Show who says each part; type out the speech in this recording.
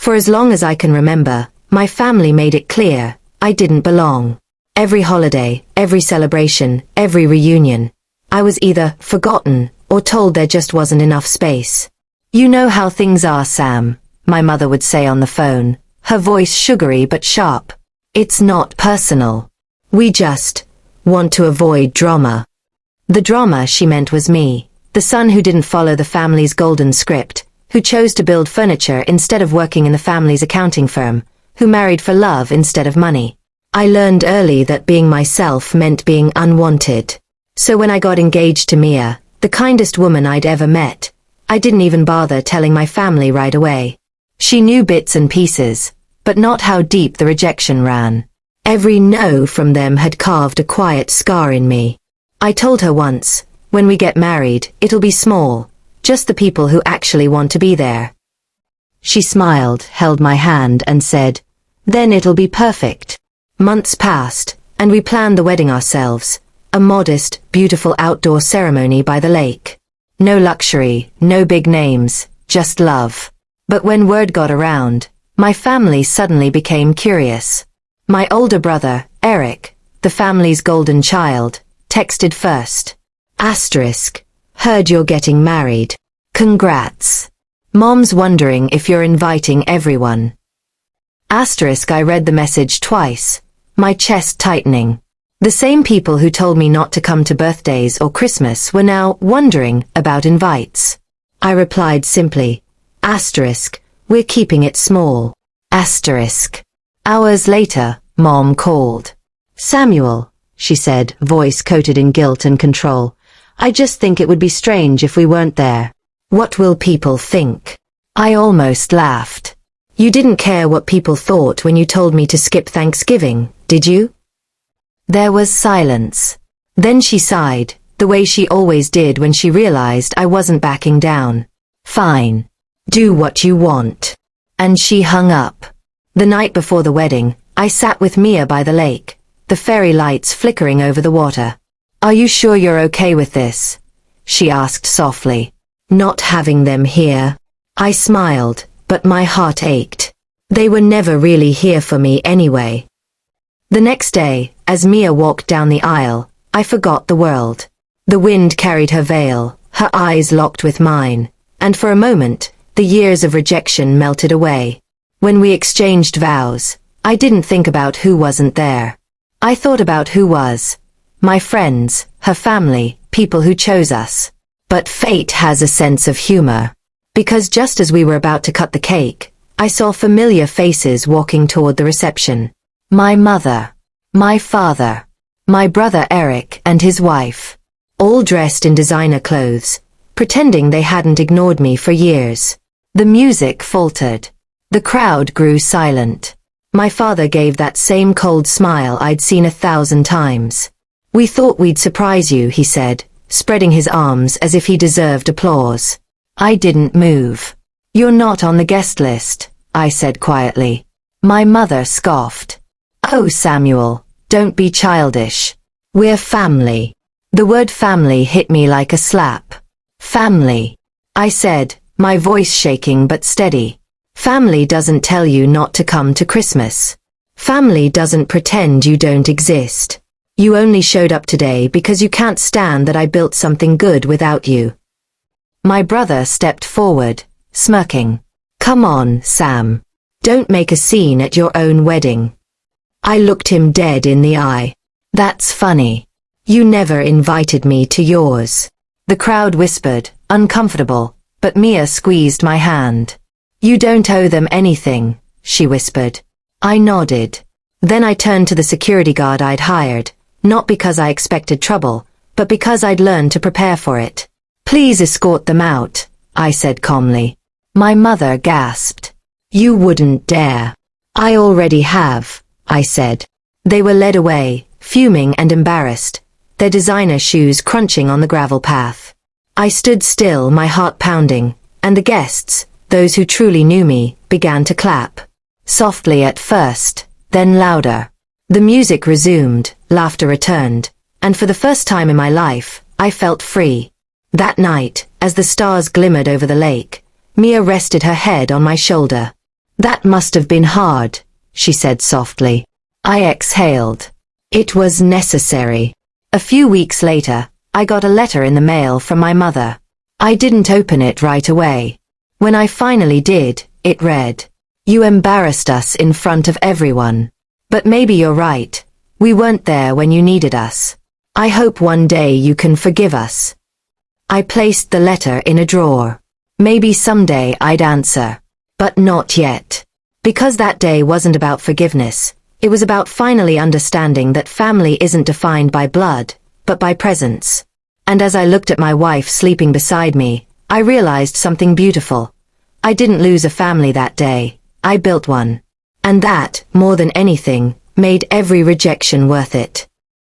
Speaker 1: For as long as I can remember, my family made it clear I didn't belong. Every holiday, every celebration, every reunion, I was either forgotten or told there just wasn't enough space. "You know how things are, Sam," my mother would say on the phone, her voice sugary but sharp. "It's not personal. We just want to avoid drama." The drama she meant was me, the son who didn't follow the family's golden script, who chose to build furniture instead of working in the family's accounting firm, who married for love instead of money. I learned early that being myself meant being unwanted. So when I got engaged to Mia, the kindest woman I'd ever met, I didn't even bother telling my family right away. She knew bits and pieces, but not how deep the rejection ran. Every no from them had carved a quiet scar in me. I told her once, "When we get married, it'll be small, just the people who actually want to be there." She smiled, held my hand, and said, "Then it'll be perfect." Months passed, and we planned the wedding ourselves, a modest, beautiful outdoor ceremony by the lake. No luxury, no big names, just love. But when word got around, my family suddenly became curious. My older brother, Eric, the family's golden child, texted first. Asterisk. Heard you're getting married. Congrats. Mom's wondering if you're inviting everyone. Asterisk. I read the message twice, my chest tightening. The same people who told me not to come to birthdays or Christmas were now wondering about invites. I replied simply, asterisk, we're keeping it small. Asterisk. Hours later, Mom called. Samuel, she said, voice coated in guilt and control. I just think it would be strange if we weren't there. What will people think? I almost laughed. You didn't care what people thought when you told me to skip Thanksgiving, did you? There was silence. Then she sighed, the way she always did when she realized I wasn't backing down. Fine. Do what you want. And she hung up. The night before the wedding, I sat with Mia by the lake, the fairy lights flickering over the water. Are you sure you're okay with this? She asked softly. Not having them here. I smiled, but my heart ached. They were never really here for me anyway. The next day, as Mia walked down the aisle, I forgot the world. The wind carried her veil, her eyes locked with mine, and for a moment, the years of rejection melted away. When we exchanged vows, I didn't think about who wasn't there. I thought about who was. My friends, her family, people who chose us. But fate has a sense of humor. Because just as we were about to cut the cake, I saw familiar faces walking toward the reception. My mother, my father, my brother Eric and his wife, all dressed in designer clothes, pretending they hadn't ignored me for years. The music faltered. The crowd grew silent. My father gave that same cold smile I'd seen 1,000 times. We thought we'd surprise you, he said, spreading his arms as if he deserved applause. I didn't move. You're not on the guest list, I said quietly. My mother scoffed. Oh, Samuel, don't be childish. We're family. The word family hit me like a slap. Family, I said, my voice shaking but steady. Family doesn't tell you not to come to Christmas. Family doesn't pretend you don't exist. You only showed up today because you can't stand that I built something good without you. My brother stepped forward, smirking. Come on, Sam. Don't make a scene at your own wedding. I looked him dead in the eye. That's funny. You never invited me to yours. The crowd whispered, uncomfortable, but Mia squeezed my hand. You don't owe them anything, she whispered. I nodded. Then I turned to the security guard I'd hired, not because I expected trouble, but because I'd learned to prepare for it. Please escort them out, I said calmly. My mother gasped. You wouldn't dare. I already have, I said. They were led away, fuming and embarrassed, their designer shoes crunching on the gravel path. I stood still, my heart pounding, and the guests, those who truly knew me, began to clap. Softly at first, then louder. The music resumed, laughter returned, and for the first time in my life, I felt free. That night, as the stars glimmered over the lake, Mia rested her head on my shoulder. That must have been hard, she said softly. I exhaled. It was necessary. A few weeks later, I got a letter in the mail from my mother. I didn't open it right away. When I finally did, it read, "You embarrassed us in front of everyone. But maybe you're right. We weren't there when you needed us. I hope one day you can forgive us." I placed the letter in a drawer. Maybe someday I'd answer. But not yet. Because that day wasn't about forgiveness. It was about finally understanding that family isn't defined by blood, but by presence. And as I looked at my wife sleeping beside me, I realized something beautiful. I didn't lose a family that day. I built one. And that, more than anything, made every rejection worth it.